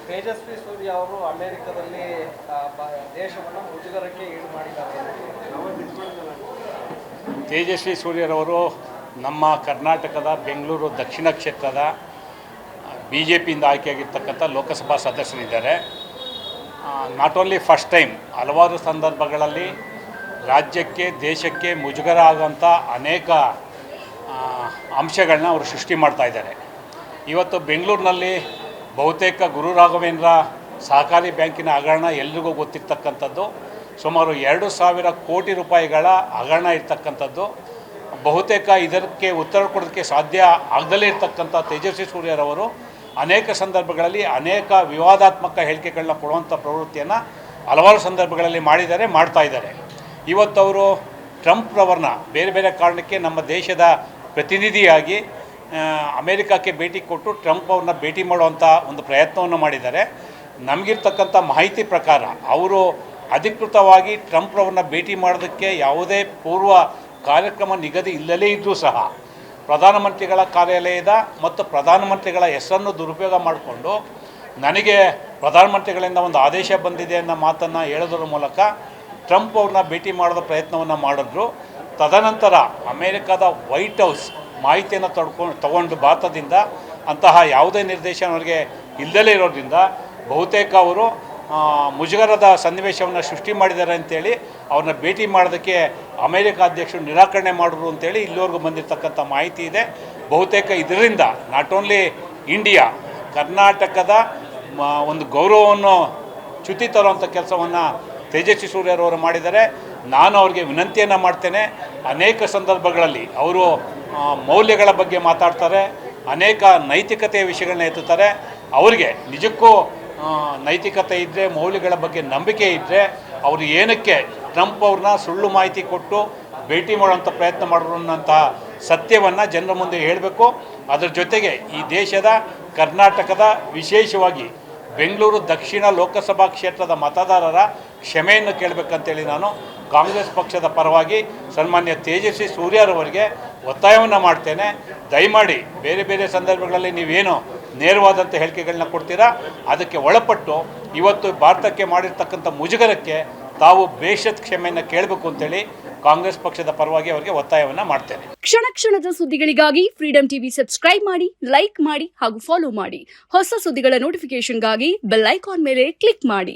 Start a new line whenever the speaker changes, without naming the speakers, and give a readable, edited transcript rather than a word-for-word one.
ತೇಜಸ್ವಿ ಸೂರ್ಯ ಅವರು ಅಮೆರಿಕದಲ್ಲಿ ದೇಶವನ್ನು ಮುಜುಗರಕ್ಕೆ ಈಡು ಮಾಡಿದ್ದಾರೆ.
ತೇಜಸ್ವಿ ಸೂರ್ಯರವರು ನಮ್ಮ ಕರ್ನಾಟಕದ ಬೆಂಗಳೂರು ದಕ್ಷಿಣ ಕ್ಷೇತ್ರದ BJPಯಿಂದ ಆಯ್ಕೆಯಾಗಿರ್ತಕ್ಕಂಥ Lok Sabha ಸದಸ್ಯರಿದ್ದಾರೆ. Not only first time, ಹಲವಾರು ಸಂದರ್ಭಗಳಲ್ಲಿ ರಾಜ್ಯಕ್ಕೆ ದೇಶಕ್ಕೆ ಮುಜುಗರ ಆಗುವಂಥ ಅನೇಕ ಅಂಶಗಳನ್ನ ಅವರು ಸೃಷ್ಟಿ ಮಾಡ್ತಾಯಿದ್ದಾರೆ. ಇವತ್ತು ಬೆಂಗಳೂರಿನಲ್ಲಿ ಬಹುತೇಕ ಗುರು ರಾಘವೇಂದ್ರ ಸಹಕಾರಿ ಬ್ಯಾಂಕಿನ ಹಗರಣ ಎಲ್ರಿಗೂ ಗೊತ್ತಿರ್ತಕ್ಕಂಥದ್ದು. ಸುಮಾರು 2,000 ಕೋಟಿ ರೂಪಾಯಿಗಳ ಹಗರಣ ಇರ್ತಕ್ಕಂಥದ್ದು. ಬಹುತೇಕ ಇದಕ್ಕೆ ಉತ್ತರ ಕೊಡೋದಕ್ಕೆ ಸಾಧ್ಯ ಆಗದಲ್ಲೇ ಇರ್ತಕ್ಕಂಥ ತೇಜಸ್ವಿ ಸೂರ್ಯರವರು ಅನೇಕ ಸಂದರ್ಭಗಳಲ್ಲಿ ಅನೇಕ ವಿವಾದಾತ್ಮಕ ಹೇಳಿಕೆಗಳನ್ನ ಕೊಡುವಂಥ ಪ್ರವೃತ್ತಿಯನ್ನು ಹಲವಾರು ಸಂದರ್ಭಗಳಲ್ಲಿ ಮಾಡ್ತಾ ಇದ್ದಾರೆ. ಇವತ್ತು ಅವರು ಟ್ರಂಪ್ರವ್ರನ್ನ ಬೇರೆ ಬೇರೆ ಕಾರಣಕ್ಕೆ ನಮ್ಮ ದೇಶದ ಪ್ರತಿನಿಧಿಯಾಗಿ ಅಮೇರಿಕಕ್ಕೆ ಭೇಟಿ ಕೊಟ್ಟು ಟ್ರಂಪ್ ಅವ್ರನ್ನ ಭೇಟಿ ಮಾಡುವಂಥ ಒಂದು ಪ್ರಯತ್ನವನ್ನು ಮಾಡಿದ್ದಾರೆ. ನಮಗಿರ್ತಕ್ಕಂಥ ಮಾಹಿತಿ ಪ್ರಕಾರ ಅವರು ಅಧಿಕೃತವಾಗಿ ಟ್ರಂಪ್ರವ್ರನ್ನ ಭೇಟಿ ಮಾಡೋದಕ್ಕೆ ಯಾವುದೇ ಪೂರ್ವ ಕಾರ್ಯಕ್ರಮ ನಿಗದಿ ಇಲ್ಲದೇ ಇದ್ದರೂ ಸಹ ಪ್ರಧಾನಮಂತ್ರಿಗಳ ಕಾರ್ಯಾಲಯದ ಮತ್ತು ಪ್ರಧಾನಮಂತ್ರಿಗಳ ಹೆಸರನ್ನು ದುರುಪಯೋಗ ಮಾಡಿಕೊಂಡು ನನಗೆ ಪ್ರಧಾನಮಂತ್ರಿಗಳಿಂದ ಒಂದು ಆದೇಶ ಬಂದಿದೆ ಅನ್ನೋ ಮಾತನ್ನು ಹೇಳೋದ್ರ ಮೂಲಕ ಟ್ರಂಪ್ ಅವ್ರನ್ನ ಭೇಟಿ ಮಾಡೋದ ಪ್ರಯತ್ನವನ್ನು ಮಾಡಿದ್ರು. ತದನಂತರ ಅಮೇರಿಕಾದ ವೈಟ್ ಹೌಸ್ ಮಾಹಿತಿಯನ್ನು ತಗೊಂಡು ಭಾರತದಿಂದ ಅಂತಹ ಯಾವುದೇ ನಿರ್ದೇಶನ ಅವರಿಗೆ ಇಲ್ಲದಲೇ ಇರೋದ್ರಿಂದ ಬಹುತೇಕ ಅವರು ಮುಜುಗರದ ಸನ್ನಿವೇಶವನ್ನು ಸೃಷ್ಟಿ ಮಾಡಿದ್ದಾರೆ ಅಂತೇಳಿ ಅವ್ರನ್ನ ಭೇಟಿ ಮಾಡೋದಕ್ಕೆ ಅಮೇರಿಕ ಅಧ್ಯಕ್ಷರು ನಿರಾಕರಣೆ ಮಾಡಿದ್ರು ಅಂತೇಳಿ ಇಲ್ಲಿವರೆಗೂ ಬಂದಿರತಕ್ಕಂಥ ಮಾಹಿತಿ ಇದೆ. ಬಹುತೇಕ ಇದರಿಂದ ನಾಟ್ ಓನ್ಲಿ ಇಂಡಿಯಾ, ಕರ್ನಾಟಕದ ಒಂದು ಗೌರವವನ್ನು ಚ್ಯುತಿ ತರುವಂಥ ಕೆಲಸವನ್ನು ತೇಜಸ್ವಿ ಸೂರ್ಯರವರು ಮಾಡಿದ್ದಾರೆ. ನಾನು ಅವ್ರಿಗೆ ವಿನಂತಿಯನ್ನು ಮಾಡ್ತೇನೆ. ಅನೇಕ ಸಂದರ್ಭಗಳಲ್ಲಿ ಅವರು ಮೌಲ್ಯಗಳ ಬಗ್ಗೆ ಮಾತಾಡ್ತಾರೆ, ಅನೇಕ ನೈತಿಕತೆಯ ವಿಷಯಗಳನ್ನ ಎತ್ತುತ್ತಾರೆ. ಅವರಿಗೆ ನಿಜಕ್ಕೂ ನೈತಿಕತೆ ಇದ್ದರೆ, ಮೌಲ್ಯಗಳ ಬಗ್ಗೆ ನಂಬಿಕೆ ಇದ್ದರೆ ಅವರು ಏನಕ್ಕೆ ಟ್ರಂಪ್ ಅವ್ರನ್ನ ಸುಳ್ಳು ಮಾಹಿತಿ ಕೊಟ್ಟು ಭೇಟಿ ಮಾಡುವಂಥ ಪ್ರಯತ್ನ ಮಾಡಿದ್ರು ಅನ್ನೋಂತಹ ಸತ್ಯವನ್ನು ಜನರ ಮುಂದೆ ಹೇಳಬೇಕು. ಅದರ ಜೊತೆಗೆ ಈ ದೇಶದ ಕರ್ನಾಟಕದ ವಿಶೇಷವಾಗಿ ಬೆಂಗಳೂರು ದಕ್ಷಿಣ ಲೋಕಸಭಾ ಕ್ಷೇತ್ರದ ಮತದಾರರ ಕ್ಷಮೆಯನ್ನು ಕೇಳಬೇಕಂತೇಳಿ ನಾನು ಕಾಂಗ್ರೆಸ್ ಪಕ್ಷದ ಪರವಾಗಿ ಸನ್ಮಾನ್ಯ ತೇಜಸ್ವಿ ಸೂರ್ಯರವರಿಗೆ ಒತ್ತಾಯವನ್ನು ಮಾಡ್ತೇನೆ. ದಯಮಾಡಿ ಬೇರೆ ಬೇರೆ ಸಂದರ್ಭಗಳಲ್ಲಿ ನೀವೇನು ನೇರವಾದಂಥ ಹೇಳಿಕೆಗಳನ್ನ ಕೊಡ್ತೀರಾ, ಅದಕ್ಕೆ ಒಳಪಟ್ಟು ಇವತ್ತು ಭಾರತಕ್ಕೆ ಮಾಡಿರ್ತಕ್ಕಂಥ ಮುಜುಗರಕ್ಕೆ ತಾವು ಬೇಷತ್ ಕ್ಷಮೆಯನ್ನು ಕೇಳಬೇಕು ಅಂತೇಳಿ ಕಾಂಗ್ರೆಸ್ ಪಕ್ಷದ ಪರವಾಗಿ ಅವರಿಗೆ ಒತ್ತಾಯವನ್ನು ಮಾಡ್ತೇನೆ.
ಕ್ಷಣ ಕ್ಷಣದ ಸುದ್ದಿಗಳಿಗಾಗಿ ಫ್ರೀಡಂ ಟಿವಿ ಸಬ್ಸ್ಕ್ರೈಬ್ ಮಾಡಿ, ಲೈಕ್ ಮಾಡಿ ಹಾಗೂ ಫಾಲೋ ಮಾಡಿ. ಹೊಸ ಸುದ್ದಿಗಳ ನೋಟಿಫಿಕೇಶನ್ಗಾಗಿ ಬೆಲ್ ಐಕಾನ್ ಮೇಲೆ ಕ್ಲಿಕ್ ಮಾಡಿ.